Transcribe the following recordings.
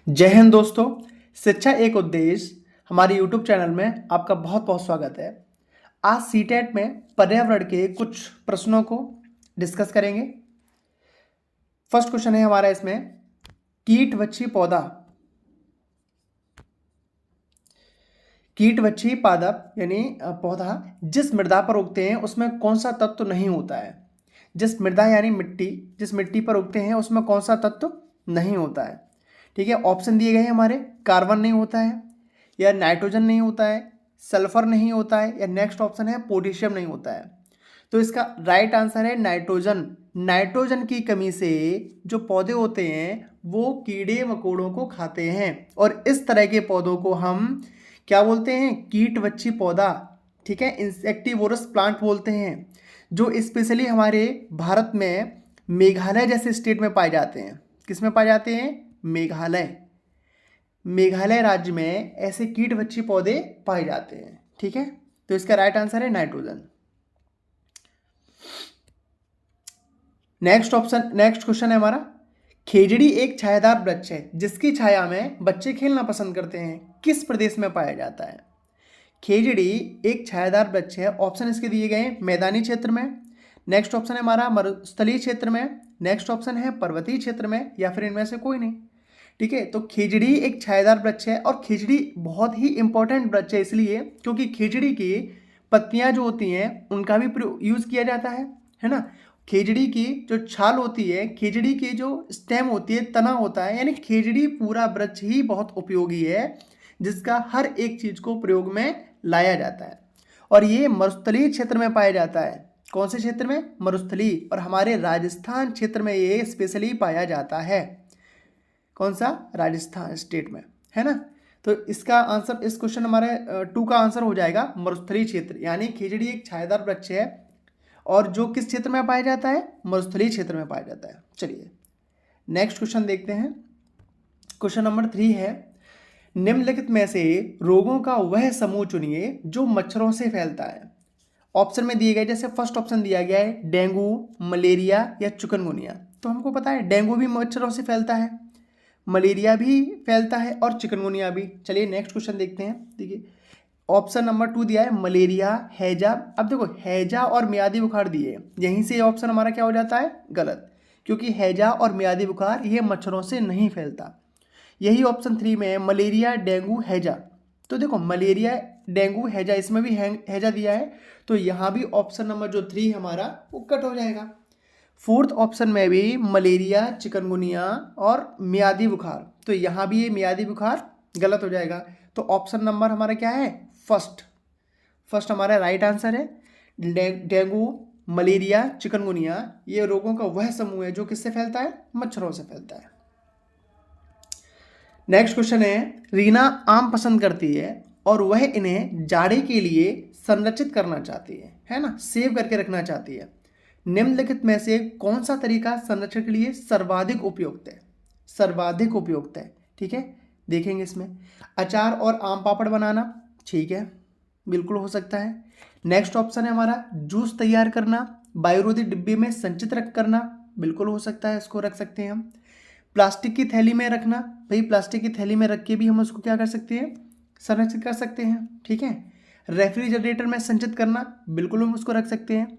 जय हिंद दोस्तों। शिक्षा एक उद्देश्य हमारे YouTube चैनल में आपका बहुत बहुत स्वागत है। आज सीटेट में पर्यावरण के कुछ प्रश्नों को डिस्कस करेंगे। फर्स्ट क्वेश्चन है हमारा इसमें, कीटवच्छी पौधा, कीटवच्छी पादप यानी पौधा जिस मृदा पर उगते हैं उसमें कौन सा तत्व नहीं होता है। जिस मृदा यानी मिट्टी, जिस मिट्टी पर उगते हैं उसमें कौन सा तत्व नहीं होता है। ठीक है, ऑप्शन दिए गए हैं हमारे, कार्बन नहीं होता है, या नाइट्रोजन नहीं होता है, सल्फर नहीं होता है, या नेक्स्ट ऑप्शन है पोटेशियम नहीं होता है। तो इसका राइट आंसर है नाइट्रोजन। नाइट्रोजन की कमी से जो पौधे होते हैं वो कीड़े मकोड़ों को खाते हैं और इस तरह के पौधों को हम क्या बोलते हैं, कीटवच्छी पौधा। ठीक है, इंसेक्टिवोरस प्लांट बोलते हैं, जो स्पेशली हमारे भारत में मेघालय जैसे स्टेट में पाए जाते हैं। किस में पाए जाते हैं? मेघालय। मेघालय राज्य में ऐसे कीटवच्छी पौधे पाए जाते हैं। ठीक है, तो इसका राइट आंसर है नाइट्रोजन। नेक्स्ट क्वेश्चन है हमारा, खेजड़ी एक छायादार वृक्ष है जिसकी छाया में बच्चे खेलना पसंद करते हैं, किस प्रदेश में पाया जाता है? खेजड़ी एक छायादार वृक्ष है, ऑप्शन इसके दिए गए हैं मैदानी क्षेत्र में, नेक्स्ट ऑप्शन है हमारा मरुस्थलीय क्षेत्र में, नेक्स्ट ऑप्शन है पर्वतीय क्षेत्र में, या फिर इनमें से कोई नहीं। ठीक है, तो खेजड़ी एक छायादार वृक्ष है और खेजड़ी बहुत ही इंपॉर्टेंट वृक्ष है इसलिए क्योंकि खेजड़ी की पत्तियां जो होती हैं उनका भी यूज किया जाता है ना। खेजड़ी की जो छाल होती है, खेजड़ी की जो स्टेम होती है, तना होता है, यानी खेजड़ी पूरा वृक्ष ही बहुत उपयोगी है जिसका हर एक चीज को प्रयोग में लाया जाता है। और ये मरुस्थलीय क्षेत्र में पाया जाता है। कौन से क्षेत्र में? मरुस्थलीय। और हमारे राजस्थान क्षेत्र में ये स्पेशली पाया जाता है। कौन सा? राजस्थान स्टेट में, है ना। तो इसका आंसर, इस क्वेश्चन हमारे 2 का आंसर हो जाएगा मरुस्थलीय क्षेत्र, यानी खेजड़ी एक छायादार वृक्ष है और जो किस क्षेत्र में पाया जाता है? मरुस्थलीय क्षेत्र में पाया जाता है। चलिए नेक्स्ट क्वेश्चन देखते हैं। क्वेश्चन नंबर 3 है, निम्नलिखित में से रोगों का वह समूह चुनिए जो मच्छरों से फैलता है। ऑप्शन में दिए गए, जैसे फर्स्ट ऑप्शन दिया गया है डेंगू, मलेरिया या चिकनगुनिया। तो हमको पता है डेंगू भी मच्छरों से फैलता है, मलेरिया भी फैलता है और चिकनगुनिया भी। चलिए नेक्स्ट क्वेश्चन देखते हैं। देखिए ऑप्शन नंबर 2 दिया है मलेरिया, हैजा। अब देखो हैजा और मियादी बुखार दिए, यहीं से ऑप्शन हमारा क्या हो जाता है? गलत, क्योंकि हैजा और मियादी बुखार ये मच्छरों से नहीं फैलता। यही ऑप्शन 3 में है मलेरिया, डेंगू, हैजा। तो देखो मलेरिया, डेंगू, हैजा, इसमें भी हैजा दिया है, तो यहाँ भी ऑप्शन नंबर जो 3 हमारा वो कट हो जाएगा। फोर्थ ऑप्शन में भी मलेरिया, चिकनगुनिया और मियादी बुखार, तो यहाँ भी ये मियादी बुखार गलत हो जाएगा। तो ऑप्शन नंबर हमारा क्या है? फर्स्ट हमारा राइट आंसर है। डेंगू, मलेरिया, चिकनगुनिया ये रोगों का वह समूह है जो किससे फैलता है? मच्छरों से फैलता है। नेक्स्ट क्वेश्चन है, रीना आम पसंद करती है और वह इन्हें जाड़े के लिए संरक्षित करना चाहती है ना, सेव करके रखना चाहती है। निम्नलिखित में से कौन सा तरीका संरक्षण के लिए सर्वाधिक उपयुक्त है? सर्वाधिक उपयुक्त है, ठीक है, देखेंगे इसमें। अचार और आम पापड़ बनाना, ठीक है, बिल्कुल हो सकता है। नेक्स्ट ऑप्शन है हमारा जूस तैयार करना, बायोरोधी डिब्बे में संचित रख करना, बिल्कुल हो सकता है, इसको रख सकते हैं हम। प्लास्टिक की थैली में रखना, भाई प्लास्टिक की थैली में रख के भी हम उसको क्या कर सकते हैं? संरक्षित कर सकते हैं, ठीक है। रेफ्रिजरेटर में संचित करना, बिल्कुल हम उसको रख सकते हैं।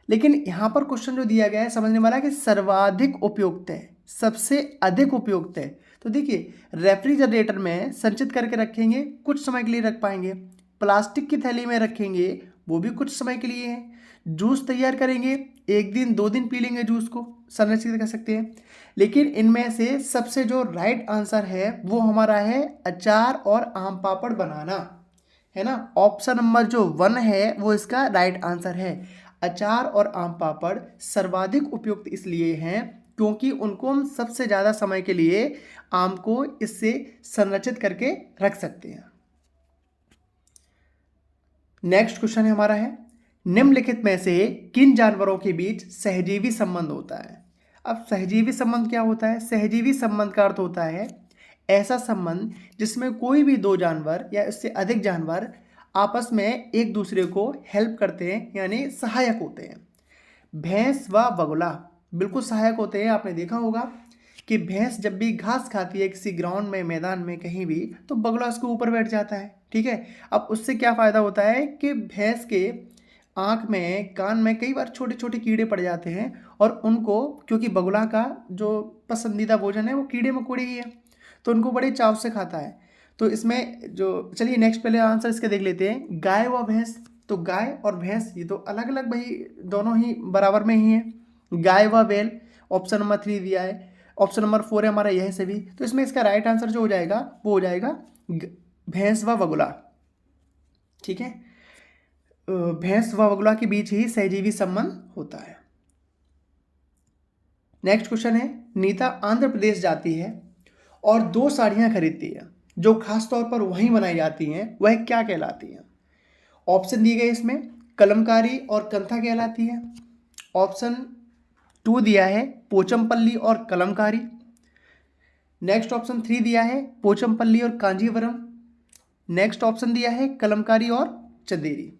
लेकिन यहाँ पर क्वेश्चन जो दिया गया है समझने वाला है कि सर्वाधिक उपयुक्त है, सबसे अधिक उपयुक्त है। तो देखिए रेफ्रिजरेटर में संचित करके रखेंगे, कुछ समय के लिए रख पाएंगे। प्लास्टिक की थैली में रखेंगे, वो भी कुछ समय के लिए है। जूस तैयार करेंगे, 1 दिन 2 दिन पी लेंगे जूस को, संरक्षित कर सकते हैं। लेकिन इनमें से सबसे जो राइट आंसर है वो हमारा है अचार और आम पापड़ बनाना, है ना। ऑप्शन नंबर जो 1 है वो इसका राइट आंसर है। अचार और आम पापड़ सर्वाधिक उपयुक्त इसलिए हैं क्योंकि उनको हम सबसे ज़्यादा समय के लिए आम को इससे संरक्षित करके रख सकते हैं। नेक्स्ट क्वेश्चन है हमारा है, निम्नलिखित में से किन जानवरों के बीच सहजीवी संबंध होता है? अब सहजीवी संबंध क्या होता है? सहजीवी संबंध का अर्थ होता है ऐसा संबंध जिसमें कोई भी 2 जानवर या इससे अधिक जानवर आपस में एक दूसरे को हेल्प करते हैं, यानी सहायक होते हैं। भैंस व बगुला बिल्कुल सहायक होते हैं, आपने देखा होगा कि भैंस जब भी घास खाती है किसी ग्राउंड में, मैदान में, कहीं भी, तो बगुला उसके ऊपर बैठ जाता है। ठीक है, अब उससे क्या फ़ायदा होता है कि भैंस के आँख में, कान में कई बार छोटे छोटे कीड़े पड़ जाते हैं, और उनको, क्योंकि बगुला का जो पसंदीदा भोजन है वो कीड़े मकोड़े ही है, तो उनको बड़े चाव से खाता है। तो इसमें जो, चलिए नेक्स्ट पहले आंसर इसके देख लेते हैं। गाय व भैंस, तो गाय और भैंस ये तो अलग अलग भाई, दोनों ही बराबर में ही है। गाय व बैल ऑप्शन नंबर 3 दिया है। ऑप्शन नंबर 4 है हमारा यह सभी। तो इसमें इसका राइट आंसर जो हो जाएगा वो हो जाएगा भैंस व बगुला। ठीक है, भैंस व बगुला के बीच ही सहजीवी संबंध होता है। नेक्स्ट क्वेश्चन है, नीता आंध्र प्रदेश जाती है और 2 साड़ियां खरीदती है जो खास तौर पर वहीं बनाई जाती हैं, वह क्या कहलाती हैं? ऑप्शन दिए गए इसमें, कलमकारी और कंथा कहलाती है। ऑप्शन 2 दिया है पोचमपल्ली और कलमकारी। नेक्स्ट ऑप्शन 3 दिया है पोचमपल्ली और कांजीवरम। नेक्स्ट ऑप्शन दिया है कलमकारी और चंदेरी।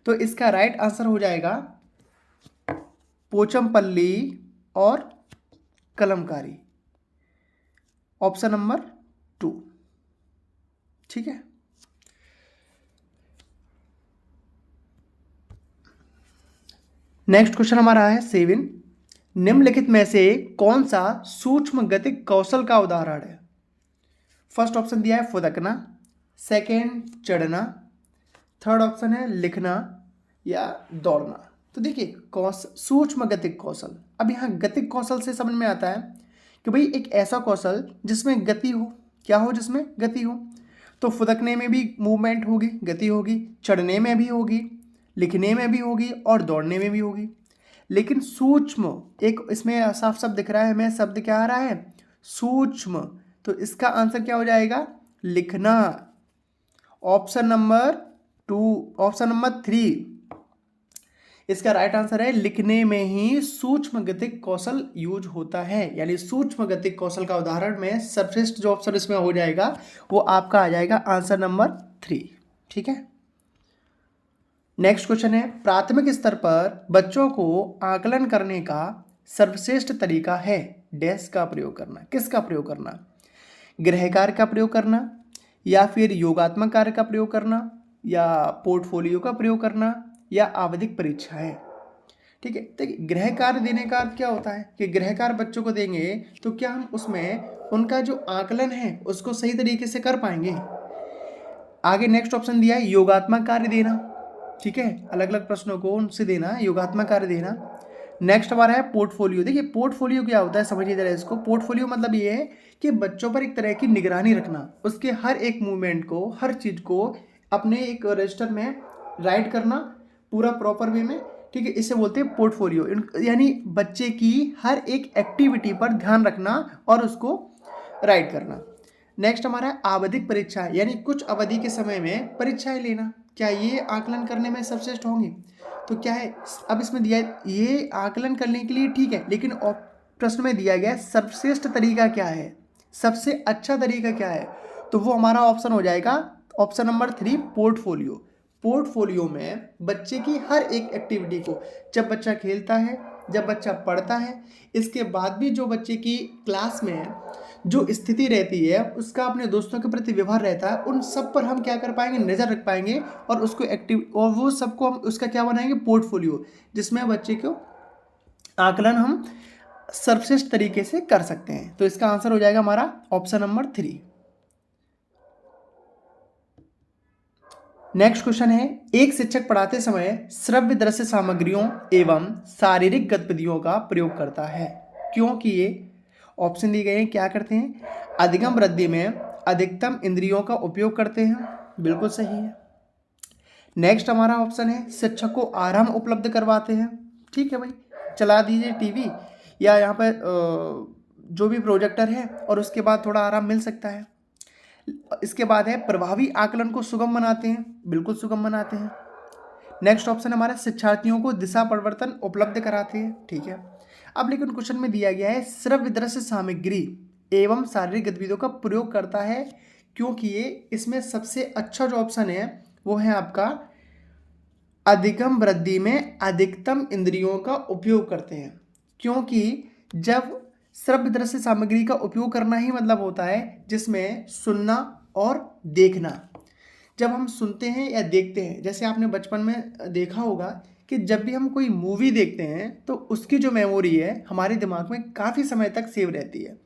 तो इसका राइट आंसर हो जाएगा पोचमपल्ली और कलमकारी, ऑप्शन नंबर 2। ठीक है, नेक्स्ट क्वेश्चन हमारा है 7। निम्नलिखित में से कौन सा सूक्ष्म गतिक कौशल का उदाहरण है? फर्स्ट ऑप्शन दिया है फुदकना, सेकेंड चढ़ना, थर्ड ऑप्शन है लिखना या दौड़ना। तो देखिए सूक्ष्म गतिक कौशल, अब यहाँ गतिक कौशल से समझ में आता है कि भाई एक ऐसा कौशल जिसमें गति हो। क्या हो? जिसमें गति हो। तो फुदकने में भी मूवमेंट होगी, गति होगी, चढ़ने में भी होगी, लिखने में भी होगी और दौड़ने में भी होगी। लेकिन सूक्ष्म, एक इसमें साफ साफ दिख रहा है हमें, शब्द क्या आ रहा है? सूक्ष्म। तो इसका आंसर क्या हो जाएगा? लिखना, ऑप्शन नंबर 2, ऑप्शन नंबर 3 इसका राइट आंसर है। लिखने में ही सूक्ष्म गतिक कौशल यूज होता है, यानी सूक्ष्म गतिक कौशल का उदाहरण में सर्वश्रेष्ठ जो ऑप्शन इसमें हो जाएगा वो आपका आ जाएगा आंसर नंबर 3। ठीक है, नेक्स्ट क्वेश्चन है, प्राथमिक स्तर पर बच्चों को आकलन करने का सर्वश्रेष्ठ तरीका है डैश का प्रयोग करना। किसका प्रयोग करना? गृह कार्य का प्रयोग करना, या फिर योगात्मक कार्य का प्रयोग करना, या पोर्टफोलियो का प्रयोग करना, या आवधिक परीक्षाएं। ठीक है, देखिए गृह कार्य देने का अर्थ क्या होता है कि गृह कार्य बच्चों को देंगे तो क्या हम उसमें उनका जो आकलन है उसको सही तरीके से कर पाएंगे? आगे नेक्स्ट ऑप्शन दिया है योगात्मक कार्य देना। ठीक है, अलग अलग प्रश्नों को उनसे देना, योगात्मक कार्य देना। नेक्स्ट हमारा है पोर्टफोलियो। देखिए पोर्टफोलियो क्या होता है, समझिए जरा इसको। पोर्टफोलियो मतलब ये है कि बच्चों पर एक तरह की निगरानी रखना, उसके हर एक मूवमेंट को, हर चीज़ को अपने एक रजिस्टर में राइट करना पूरा प्रॉपर वे में। ठीक है, इसे बोलते हैं पोर्टफोलियो, यानी बच्चे की हर एक एक्टिविटी पर ध्यान रखना और उसको राइट करना। नेक्स्ट हमारा है आवधिक परीक्षा, यानी कुछ अवधि के समय में परीक्षाएं लेना। क्या ये आकलन करने में सर्वश्रेष्ठ होंगे? तो क्या है, अब इसमें दिया है ये आकलन करने के लिए ठीक है, लेकिन प्रश्न में दिया गया सर्वश्रेष्ठ तरीका क्या है, सबसे अच्छा तरीका क्या है? तो वो हमारा ऑप्शन हो जाएगा ऑप्शन नंबर 3 पोर्टफोलियो। पोर्टफोलियो में बच्चे की हर एक एक्टिविटी को, जब बच्चा खेलता है, जब बच्चा पढ़ता है, इसके बाद भी जो बच्चे की क्लास में जो स्थिति रहती है, उसका अपने दोस्तों के प्रति व्यवहार रहता है, उन सब पर हम क्या कर पाएंगे? नज़र रख पाएंगे और उसको एक्टिव, और वो सबको हम उसका क्या बनाएंगे? पोर्टफोलियो, जिसमें बच्चे को आकलन हम सर्वश्रेष्ठ तरीके से कर सकते हैं। तो इसका आंसर हो जाएगा हमारा ऑप्शन नंबर 3। नेक्स्ट क्वेश्चन है, एक शिक्षक पढ़ाते समय श्रव्य दृश्य सामग्रियों एवं शारीरिक गतिविधियों का प्रयोग करता है, क्योंकि ये ऑप्शन दिए गए हैं। क्या करते हैं? अधिगम वृद्धि में अधिकतम इंद्रियों का उपयोग करते हैं, बिल्कुल सही है। नेक्स्ट हमारा ऑप्शन है शिक्षक को आराम उपलब्ध करवाते हैं। ठीक है भाई, चला दीजिए टीवी या यहाँ पर जो भी प्रोजेक्टर है और उसके बाद थोड़ा आराम मिल सकता है। इसके बाद है प्रभावी आकलन को सुगम बनाते हैं, बिल्कुल सुगम बनाते हैं। नेक्स्ट ऑप्शन हमारा शिक्षार्थियों को दिशा परिवर्तन उपलब्ध कराते हैं। ठीक है, अब लेकिन क्वेश्चन में दिया गया है श्रव्य दृश्य सामग्री एवं शारीरिक गतिविधियों का प्रयोग करता है, क्योंकि ये इसमें सबसे अच्छा जो ऑप्शन है वो है आपका अधिगम वृद्धि में अधिकतम इंद्रियों का उपयोग करते हैं। क्योंकि जब श्रव्य दृश्य सामग्री का उपयोग करना ही मतलब होता है जिसमें सुनना और देखना। जब हम सुनते हैं या देखते हैं, जैसे आपने बचपन में देखा होगा कि जब भी हम कोई मूवी देखते हैं तो उसकी जो मेमोरी है हमारे दिमाग में काफ़ी समय तक सेव रहती है।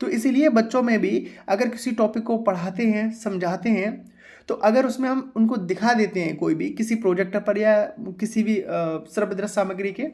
तो इसीलिए बच्चों में भी अगर किसी टॉपिक को पढ़ाते हैं, समझाते हैं, तो अगर उसमें हम उनको दिखा देते हैं कोई भी किसी प्रोजेक्टर पर या किसी भी श्रव्य दृश्य सामग्री के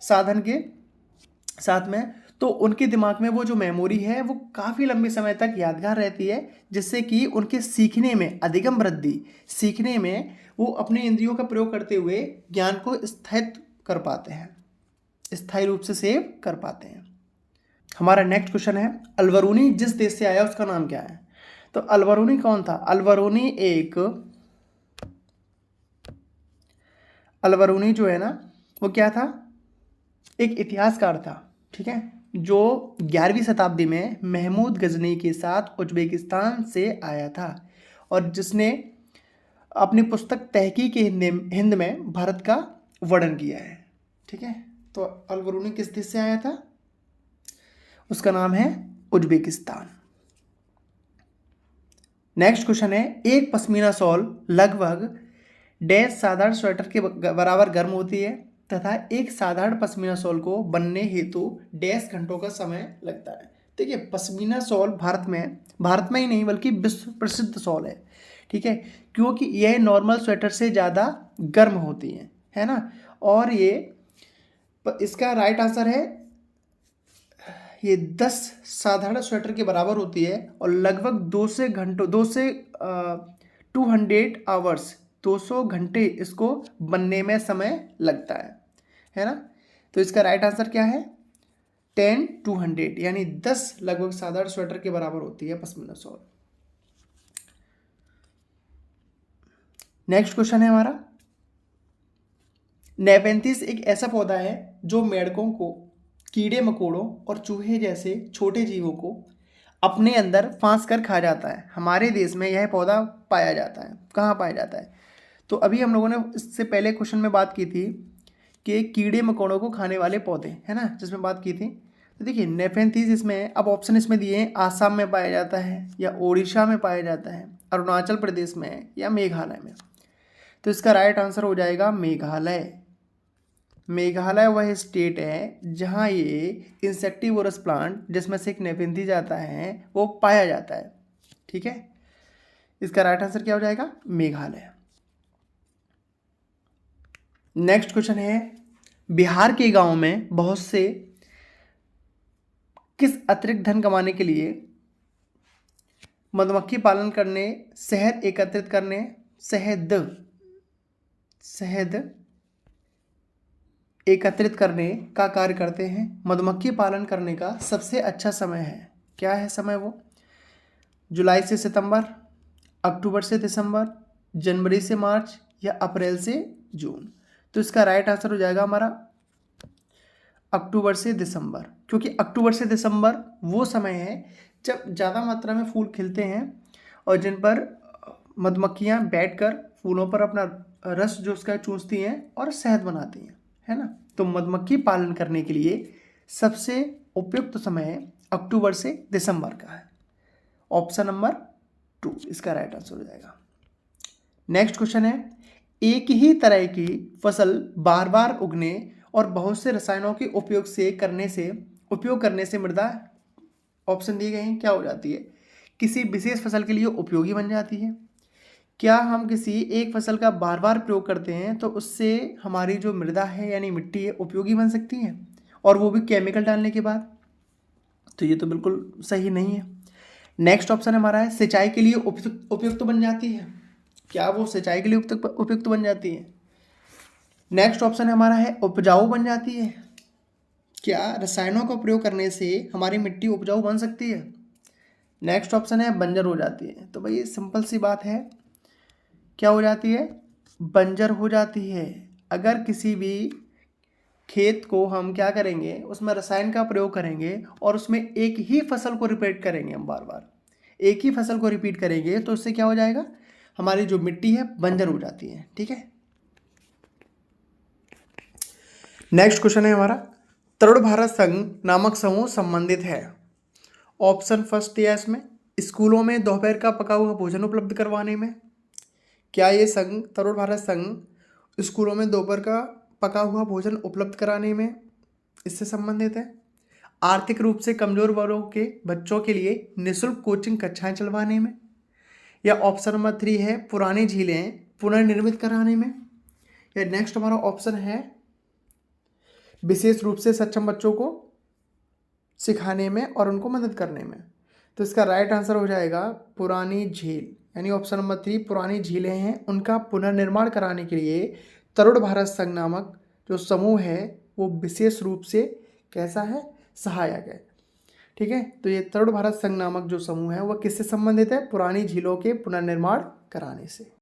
साधन के साथ में, तो उनके दिमाग में वो जो मेमोरी है वो काफ़ी लंबे समय तक यादगार रहती है, जिससे कि उनके सीखने में अधिगम वृद्धि, सीखने में वो अपने इंद्रियों का प्रयोग करते हुए ज्ञान को स्थायित कर पाते हैं, स्थायी रूप से सेव कर पाते हैं। हमारा नेक्स्ट क्वेश्चन है, अल्बरूनी जिस देश से आया उसका नाम क्या है? तो अल्बरूनी कौन था? अल्बरूनी जो है ना वो क्या था? एक इतिहासकार था, ठीक है, जो 11वीं शताब्दी में महमूद गजनी के साथ उज्बेकिस्तान से आया था और जिसने अपनी पुस्तक तहकीक हिंद में भारत का वर्णन किया है, ठीक है। तो अल्बरूनी किस देश से आया था? उसका नाम है उज्बेकिस्तान। नेक्स्ट क्वेश्चन है, एक पश्मीना शॉल लगभग डैश साधारण स्वेटर के बराबर गर्म होती है तथा एक साधारण पश्मीना शॉल को बनने हेतु डैश घंटों का समय लगता है। देखिए, पश्मीना शॉल भारत में ही नहीं बल्कि विश्व प्रसिद्ध शॉल है, ठीक है, क्योंकि यह नॉर्मल स्वेटर से ज़्यादा गर्म होती है ना। और ये इसका राइट आंसर है, ये 10 साधारण स्वेटर के बराबर होती है और लगभग 200 आवर्स 200 घंटे इसको बनने में समय लगता है ना। तो इसका राइट आंसर क्या है? 10 200, यानी 10 लगभग साधारण स्वेटर के बराबर होती है पश्मीना शॉल। नेक्स्ट क्वेश्चन है हमारा, नेपेंथिस एक ऐसा पौधा है जो मेंढकों को, कीड़े मकोड़ों और चूहे जैसे छोटे जीवों को अपने अंदर फांस कर खा जाता है। हमारे देश में यह पौधा पाया जाता है। कहाँ पाया जाता है? तो अभी हम लोगों ने इससे पहले क्वेश्चन में बात की थी कि कीड़े मकोड़ों को खाने वाले पौधे, है ना, जिसमें बात की थी। तो देखिए, नेपेंथिस इसमें अब ऑप्शन इसमें दिए हैं, आसाम में पाया जाता है या उड़ीसा में पाया जाता है, अरुणाचल प्रदेश में या मेघालय में। तो इसका राइट आंसर हो जाएगा मेघालय। मेघालय वह स्टेट है जहाँ ये इंसेक्टिवोरस प्लांट, जिसमें से एक नेपेंथिस आता है, वो पाया जाता है, ठीक है। इसका राइट आंसर क्या हो जाएगा? मेघालय। नेक्स्ट क्वेश्चन है, बिहार के गांव में बहुत से किस अतिरिक्त धन कमाने के लिए मधुमक्खी पालन करने, शहद एकत्रित करने, शहद एकत्रित करने का कार्य करते हैं? मधुमक्खी पालन करने का सबसे अच्छा समय है, क्या है समय वो? जुलाई से सितंबर, अक्टूबर से दिसंबर, जनवरी से मार्च या अप्रैल से जून। तो इसका राइट आंसर हो जाएगा हमारा अक्टूबर से दिसंबर, क्योंकि अक्टूबर से दिसंबर वो समय है जब ज़्यादा मात्रा में फूल खिलते हैं और जिन पर मधुमक्खियाँ बैठकर फूलों पर अपना रस जो उसका चूसती हैं और शहद बनाती हैं, है ना। तो मधुमक्खी पालन करने के लिए सबसे उपयुक्त समय अक्टूबर से दिसंबर का है। ऑप्शन नंबर 2 इसका राइट आंसर हो जाएगा। नेक्स्ट क्वेश्चन है, एक ही तरह की फसल बार बार उगने और बहुत से रसायनों के उपयोग करने से मृदा, ऑप्शन दिए गए हैं, क्या हो जाती है? किसी विशेष फसल के लिए उपयोगी बन जाती है। क्या हम किसी एक फसल का बार बार प्रयोग करते हैं तो उससे हमारी जो मृदा है यानी मिट्टी है उपयोगी बन सकती है, और वो भी केमिकल डालने के बाद? तो ये तो बिल्कुल सही नहीं है। नेक्स्ट ऑप्शन हमारा है, सिंचाई के लिए उपयुक्त बन जाती है। क्या वो सिंचाई के लिए उपयुक्त बन जाती है? नेक्स्ट ऑप्शन हमारा है, उपजाऊ बन जाती है। क्या रसायनों का प्रयोग करने से हमारी मिट्टी उपजाऊ बन सकती है? नेक्स्ट ऑप्शन है, बंजर हो जाती है। तो भाई सिंपल सी बात है, क्या हो जाती है? बंजर हो जाती है। अगर किसी भी खेत को हम क्या करेंगे, उसमें रसायन का प्रयोग करेंगे और उसमें एक ही फसल को रिपीट करेंगे, हम बार बार एक ही फसल को रिपीट करेंगे, तो उससे क्या हो जाएगा? हमारी जो मिट्टी है बंजर हो जाती है, ठीक है। नेक्स्ट क्वेश्चन है हमारा, तरुण भारत संघ नामक समूह संबंधित है? ऑप्शन फर्स्ट दिया इसमें, स्कूलों में दोपहर का पका हुआ भोजन उपलब्ध करवाने में। क्या ये संघ, तरुण भारत संघ, स्कूलों में दोपहर का पका हुआ भोजन उपलब्ध कराने में इससे संबंधित है? आर्थिक रूप से कमजोर वर्गों के बच्चों के लिए निःशुल्क कोचिंग कक्षाएं चलवाने में? या ऑप्शन नंबर 3 है पुरानी झीलें पुनर्निर्मित कराने में? या नेक्स्ट हमारा ऑप्शन है विशेष रूप से सक्षम बच्चों को सिखाने में और उनको मदद करने में? तो इसका राइट आंसर हो जाएगा पुरानी झील, यानी ऑप्शन नंबर 3 पुरानी झीलें हैं, उनका पुनर्निर्माण कराने के लिए तरुण भारत संघ नामक जो समूह है वो विशेष रूप से कैसा है, सहायक है। ठीक है, तो ये तरुण भारत संघ नामक जो समूह है वह किससे संबंधित है? पुरानी झीलों के पुनर्निर्माण कराने से।